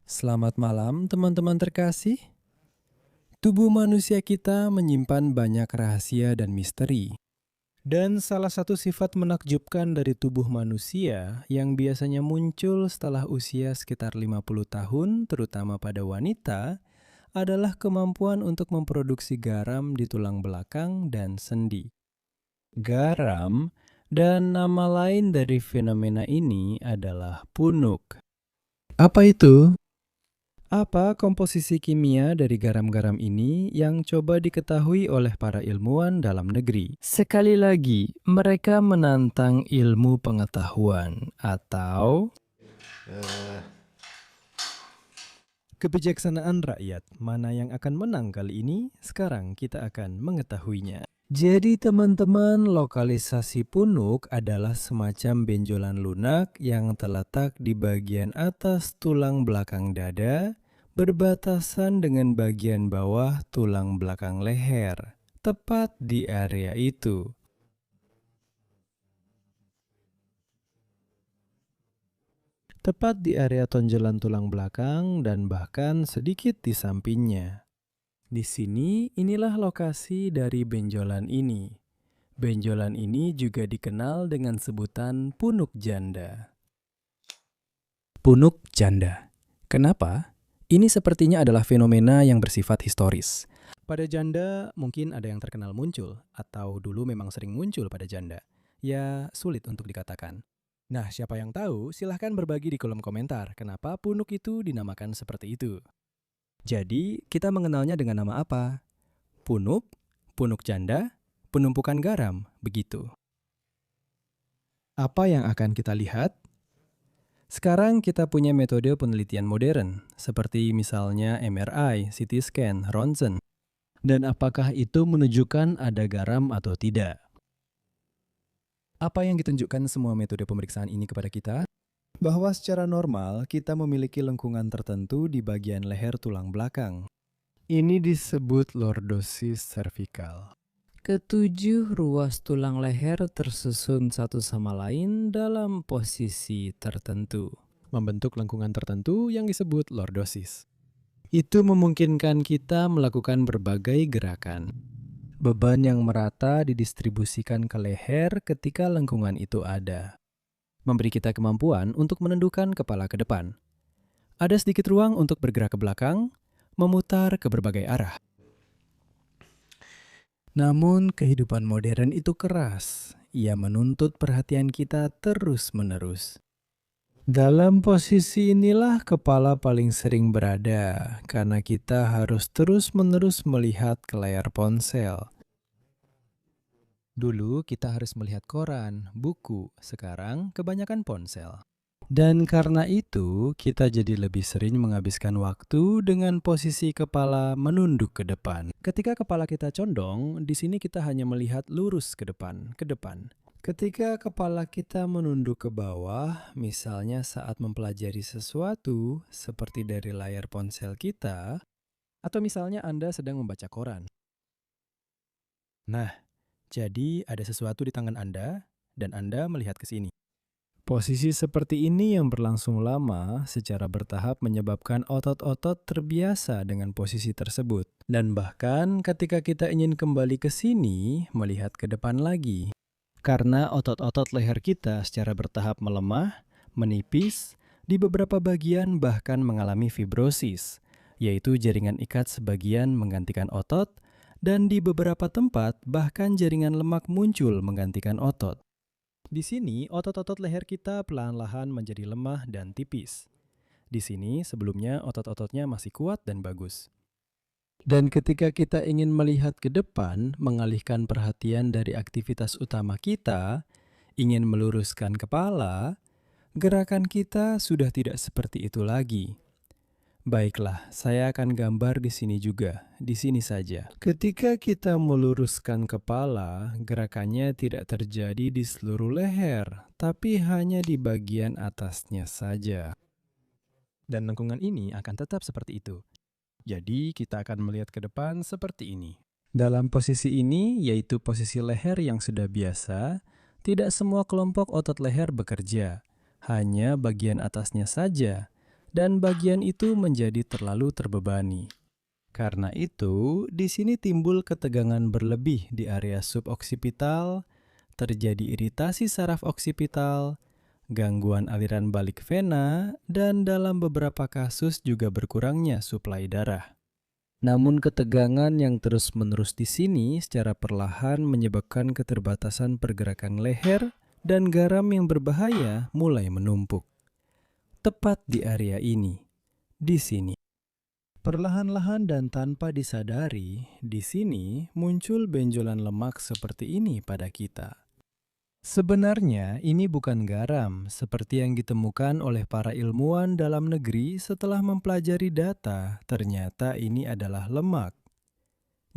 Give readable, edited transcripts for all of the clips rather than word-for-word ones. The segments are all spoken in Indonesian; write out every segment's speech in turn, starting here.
Selamat malam teman-teman terkasih. Tubuh manusia kita menyimpan banyak rahasia dan misteri. Dan salah satu sifat menakjubkan dari tubuh manusia yang biasanya muncul setelah usia sekitar 50 tahun, terutama pada wanita, adalah kemampuan untuk memproduksi garam di tulang belakang dan sendi. Garam dan nama lain dari fenomena ini adalah punuk. Apa itu? Apa komposisi kimia dari garam-garam ini yang coba diketahui oleh para ilmuwan dalam negeri? Sekali lagi, mereka menantang ilmu pengetahuan atau kebijaksanaan rakyat. Mana yang akan menang kali ini? Sekarang kita akan mengetahuinya. Jadi teman-teman, lokalisasi punuk adalah semacam benjolan lunak yang terletak di bagian atas tulang belakang dada, berbatasan dengan bagian bawah tulang belakang leher, tepat di area itu. Tepat di area tonjolan tulang belakang dan bahkan sedikit di sampingnya. Di sini, inilah lokasi dari benjolan ini. Benjolan ini juga dikenal dengan sebutan punuk janda. Punuk janda. Kenapa? Ini sepertinya adalah fenomena yang bersifat historis. Pada janda mungkin ada yang terkenal muncul, atau dulu memang sering muncul pada janda. Ya, sulit untuk dikatakan. Nah, siapa yang tahu, silahkan berbagi di kolom komentar kenapa punuk itu dinamakan seperti itu. Jadi, kita mengenalnya dengan nama apa? Punuk, punuk janda, penumpukan garam, begitu. Apa yang akan kita lihat? Sekarang kita punya metode penelitian modern, seperti misalnya MRI, CT scan, ronsen. Dan apakah itu menunjukkan ada garam atau tidak? Apa yang ditunjukkan semua metode pemeriksaan ini kepada kita? Bahwa secara normal kita memiliki lengkungan tertentu di bagian leher tulang belakang. Ini disebut lordosis cervical. Ketujuh ruas tulang leher tersusun satu sama lain dalam posisi tertentu, membentuk lengkungan tertentu yang disebut lordosis. Itu memungkinkan kita melakukan berbagai gerakan. Beban yang merata didistribusikan ke leher ketika lengkungan itu ada, memberi kita kemampuan untuk menundukkan kepala ke depan. Ada sedikit ruang untuk bergerak ke belakang, memutar ke berbagai arah. Namun kehidupan modern itu keras. Ia menuntut perhatian kita terus-menerus. Dalam posisi inilah kepala paling sering berada, karena kita harus terus-menerus melihat ke layar ponsel. Dulu kita harus melihat koran, buku, sekarang kebanyakan ponsel. Dan karena itu, kita jadi lebih sering menghabiskan waktu dengan posisi kepala menunduk ke depan. Ketika kepala kita condong, di sini kita hanya melihat lurus ke depan, ke depan. Ketika kepala kita menunduk ke bawah, misalnya saat mempelajari sesuatu, seperti dari layar ponsel kita, atau misalnya Anda sedang membaca koran. Nah, jadi ada sesuatu di tangan Anda, dan Anda melihat ke sini. Posisi seperti ini yang berlangsung lama secara bertahap menyebabkan otot-otot terbiasa dengan posisi tersebut. Dan bahkan ketika kita ingin kembali ke sini, melihat ke depan lagi. Karena otot-otot leher kita secara bertahap melemah, menipis, di beberapa bagian bahkan mengalami fibrosis, yaitu jaringan ikat sebagian menggantikan otot, dan di beberapa tempat bahkan jaringan lemak muncul menggantikan otot. Di sini, otot-otot leher kita perlahan-lahan menjadi lemah dan tipis. Di sini, sebelumnya otot-ototnya masih kuat dan bagus. Dan ketika kita ingin melihat ke depan, mengalihkan perhatian dari aktivitas utama kita, ingin meluruskan kepala, gerakan kita sudah tidak seperti itu lagi. Baiklah, saya akan gambar di sini juga, di sini saja. Ketika kita meluruskan kepala, gerakannya tidak terjadi di seluruh leher, tapi hanya di bagian atasnya saja. Dan lengkungan ini akan tetap seperti itu. Jadi, kita akan melihat ke depan seperti ini. Dalam posisi ini, yaitu posisi leher yang sudah biasa, tidak semua kelompok otot leher bekerja, hanya bagian atasnya saja. dan bagian itu menjadi terlalu terbebani. Karena itu, di sini timbul ketegangan berlebih di area suboksipital, terjadi iritasi saraf oksipital, gangguan aliran balik vena, dan dalam beberapa kasus juga berkurangnya suplai darah. Namun ketegangan yang terus-menerus di sini secara perlahan menyebabkan keterbatasan pergerakan leher dan garam yang berbahaya mulai menumpuk. Tepat di area ini, di sini. Perlahan-lahan dan tanpa disadari, di sini muncul benjolan lemak seperti ini pada kita. Sebenarnya ini bukan garam seperti yang ditemukan oleh para ilmuwan dalam negeri setelah mempelajari data, ternyata ini adalah lemak.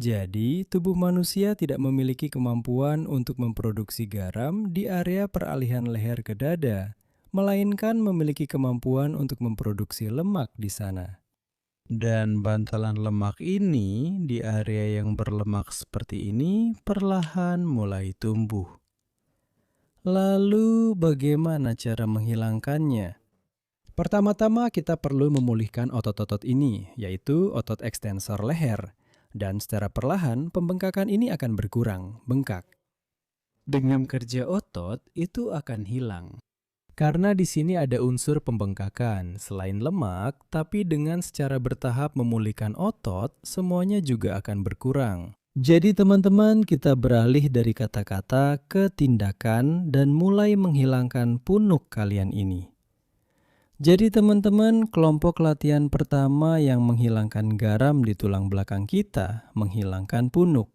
Jadi, tubuh manusia tidak memiliki kemampuan untuk memproduksi garam di area peralihan leher ke dada, melainkan memiliki kemampuan untuk memproduksi lemak di sana. Dan bantalan lemak ini di area yang berlemak seperti ini perlahan mulai tumbuh. Lalu bagaimana cara menghilangkannya? Pertama-tama kita perlu memulihkan otot-otot ini, yaitu otot ekstensor leher. Dan secara perlahan pembengkakan ini akan berkurang, bengkak. Dengan kerja otot itu akan hilang. Karena di sini ada unsur pembengkakan, selain lemak, tapi dengan secara bertahap memulihkan otot, semuanya juga akan berkurang. Jadi teman-teman, kita beralih dari kata-kata ke tindakan dan mulai menghilangkan punuk kalian ini. Jadi teman-teman, kelompok latihan pertama yang menghilangkan garam di tulang belakang kita, menghilangkan punuk.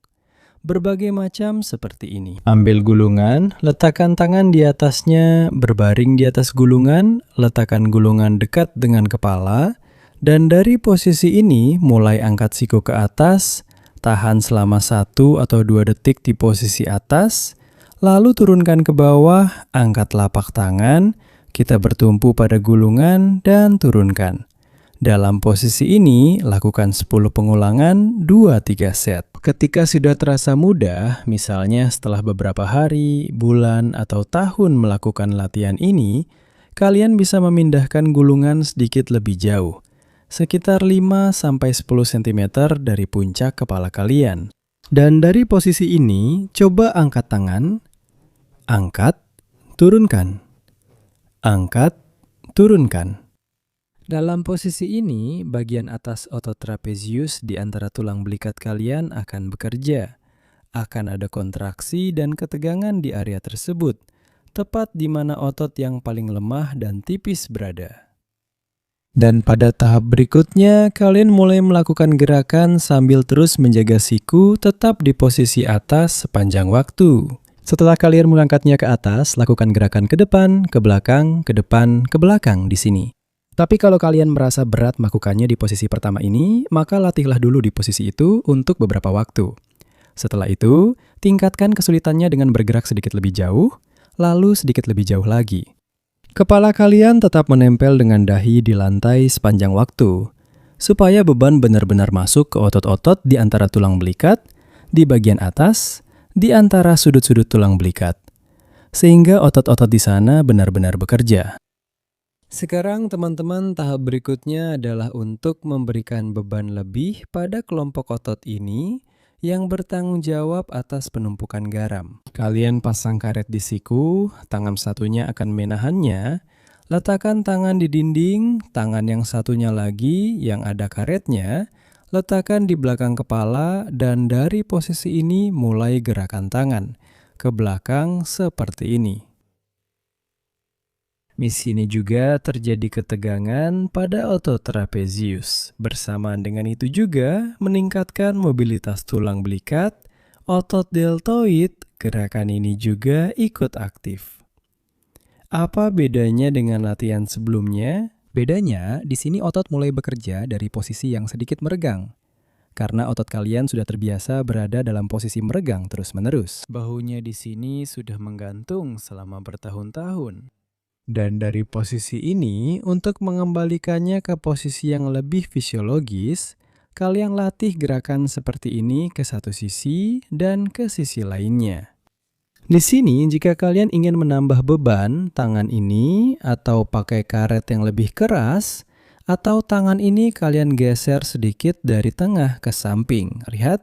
Berbagai macam seperti ini. Ambil gulungan, letakkan tangan di atasnya, berbaring di atas gulungan, letakkan gulungan dekat dengan kepala, dan dari posisi ini mulai angkat siku ke atas, tahan selama 1 atau 2 detik di posisi atas, lalu turunkan ke bawah, angkat telapak tangan, kita bertumpu pada gulungan dan turunkan. Dalam posisi ini, lakukan 10 pengulangan, 2-3 set. Ketika sudah terasa mudah, misalnya setelah beberapa hari, bulan, atau tahun melakukan latihan ini, kalian bisa memindahkan gulungan sedikit lebih jauh. Sekitar 5-10 cm dari puncak kepala kalian. Dan dari posisi ini, coba angkat tangan, angkat, turunkan, angkat, turunkan. Dalam posisi ini, bagian atas otot trapezius di antara tulang belikat kalian akan bekerja. Akan ada kontraksi dan ketegangan di area tersebut, tepat di mana otot yang paling lemah dan tipis berada. Dan pada tahap berikutnya, kalian mulai melakukan gerakan sambil terus menjaga siku tetap di posisi atas sepanjang waktu. Setelah kalian mengangkatnya ke atas, lakukan gerakan ke depan, ke belakang, ke depan, ke belakang di sini. Tapi kalau kalian merasa berat melakukannya di posisi pertama ini, maka latihlah dulu di posisi itu untuk beberapa waktu. Setelah itu, tingkatkan kesulitannya dengan bergerak sedikit lebih jauh, lalu sedikit lebih jauh lagi. Kepala kalian tetap menempel dengan dahi di lantai sepanjang waktu, supaya beban benar-benar masuk ke otot-otot di antara tulang belikat, di bagian atas, di antara sudut-sudut tulang belikat, sehingga otot-otot di sana benar-benar bekerja. Sekarang teman-teman, tahap berikutnya adalah untuk memberikan beban lebih pada kelompok otot ini yang bertanggung jawab atas penumpukan garam. Kalian pasang karet di siku, tangan satunya akan menahannya, letakkan tangan di dinding, tangan yang satunya lagi yang ada karetnya, letakkan di belakang kepala, dan dari posisi ini mulai gerakan tangan ke belakang seperti ini. Di sini juga terjadi ketegangan pada otot trapezius. Bersamaan dengan itu juga meningkatkan mobilitas tulang belikat, otot deltoid, gerakan ini juga ikut aktif. Apa bedanya dengan latihan sebelumnya? Bedanya, di sini otot mulai bekerja dari posisi yang sedikit meregang. Karena otot kalian sudah terbiasa berada dalam posisi meregang terus-menerus. Bahunya di sini sudah menggantung selama bertahun-tahun. Dan dari posisi ini, untuk mengembalikannya ke posisi yang lebih fisiologis, kalian latih gerakan seperti ini ke satu sisi dan ke sisi lainnya. Di sini, jika kalian ingin menambah beban tangan ini atau pakai karet yang lebih keras, Atau tangan ini kalian geser sedikit dari tengah ke samping. Lihat.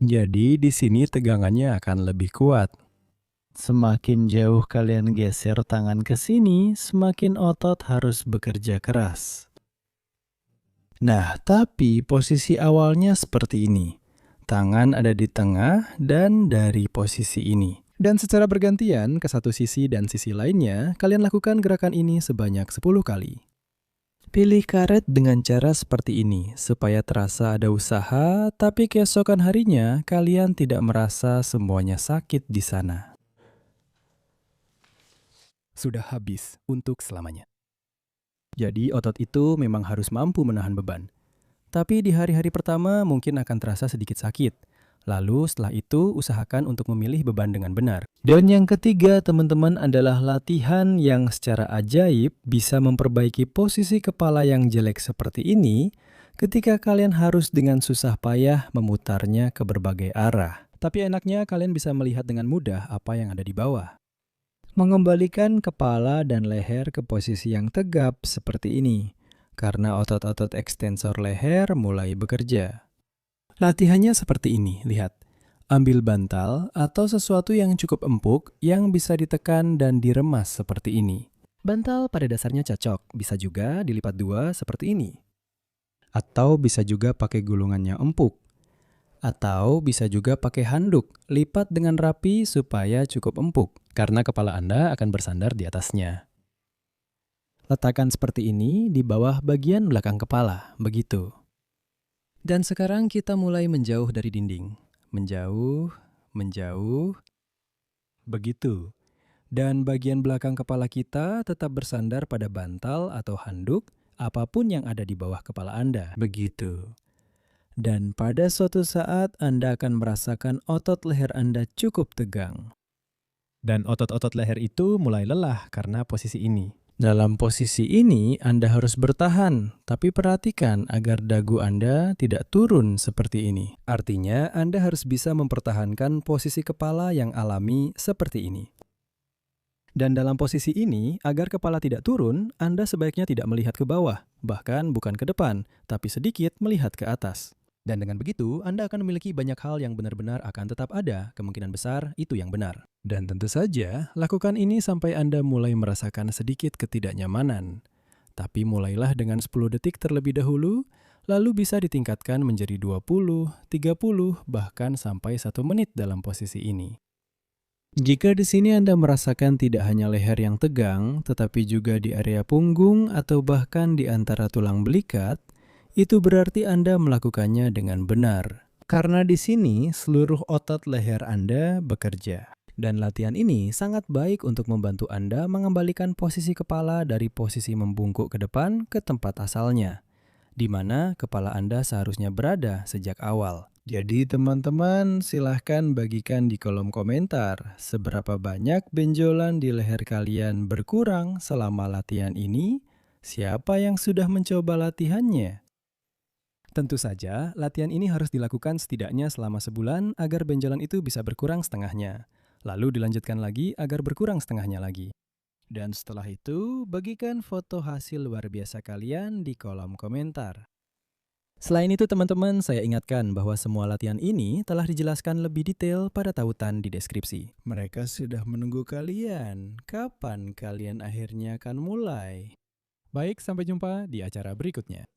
Jadi di sini tegangannya akan lebih kuat. Semakin jauh kalian geser tangan ke sini, semakin otot harus bekerja keras. Nah, tapi posisi awalnya seperti ini. Tangan ada di tengah dan dari posisi ini. Dan secara bergantian ke satu sisi dan sisi lainnya, kalian lakukan gerakan ini sebanyak 10 kali. Pilih karet dengan cara seperti ini, supaya terasa ada usaha, tapi keesokan harinya kalian tidak merasa semuanya sakit di sana. Sudah habis untuk selamanya. Jadi otot itu memang harus mampu menahan beban. Tapi di hari-hari pertama mungkin akan terasa sedikit sakit. Lalu setelah itu usahakan untuk memilih beban dengan benar. Dan yang ketiga teman-teman adalah latihan yang secara ajaib bisa memperbaiki posisi kepala yang jelek seperti ini ketika kalian harus dengan susah payah memutarnya ke berbagai arah. Tapi enaknya kalian bisa melihat dengan mudah apa yang ada di bawah. Mengembalikan kepala dan leher ke posisi yang tegap seperti ini, karena otot-otot ekstensor leher mulai bekerja. Latihannya seperti ini, lihat. Ambil bantal atau sesuatu yang cukup empuk yang bisa ditekan dan diremas seperti ini. Bantal pada dasarnya cocok, bisa juga dilipat dua seperti ini. Atau bisa juga pakai gulungan yang empuk. Atau bisa juga pakai handuk, lipat dengan rapi supaya cukup empuk, karena kepala Anda akan bersandar di atasnya. Letakkan seperti ini di bawah bagian belakang kepala, begitu. Dan sekarang kita mulai menjauh dari dinding. Menjauh, menjauh, begitu. Dan bagian belakang kepala kita tetap bersandar pada bantal atau handuk, apapun yang ada di bawah kepala Anda, begitu. Dan pada suatu saat Anda akan merasakan otot leher Anda cukup tegang. Dan otot-otot leher itu mulai lelah karena posisi ini. Dalam posisi ini Anda harus bertahan, tapi perhatikan agar dagu Anda tidak turun seperti ini. Artinya Anda harus bisa mempertahankan posisi kepala yang alami seperti ini. Dan dalam posisi ini, agar kepala tidak turun, Anda sebaiknya tidak melihat ke bawah, bahkan bukan ke depan, tapi sedikit melihat ke atas. Dan dengan begitu, Anda akan memiliki banyak hal yang benar-benar akan tetap ada, kemungkinan besar itu yang benar. Dan tentu saja, lakukan ini sampai Anda mulai merasakan sedikit ketidaknyamanan. Tapi mulailah dengan 10 detik terlebih dahulu, lalu bisa ditingkatkan menjadi 20, 30, bahkan sampai 1 menit dalam posisi ini. Jika di sini Anda merasakan tidak hanya leher yang tegang, tetapi juga di area punggung atau bahkan di antara tulang belikat, itu berarti Anda melakukannya dengan benar. Karena di sini seluruh otot leher Anda bekerja. Dan latihan ini sangat baik untuk membantu Anda mengembalikan posisi kepala dari posisi membungkuk ke depan ke tempat asalnya, di mana kepala Anda seharusnya berada sejak awal. Jadi teman-teman silahkan bagikan di kolom komentar seberapa banyak benjolan di leher kalian berkurang selama latihan ini. Siapa yang sudah mencoba latihannya? Tentu saja, latihan ini harus dilakukan setidaknya selama sebulan agar benjolan itu bisa berkurang setengahnya. Lalu dilanjutkan lagi agar berkurang setengahnya lagi. Dan setelah itu, bagikan foto hasil luar biasa kalian di kolom komentar. Selain itu teman-teman, saya ingatkan bahwa semua latihan ini telah dijelaskan lebih detail pada tautan di deskripsi. Mereka sudah menunggu kalian. Kapan kalian akhirnya akan mulai? Baik, sampai jumpa di acara berikutnya.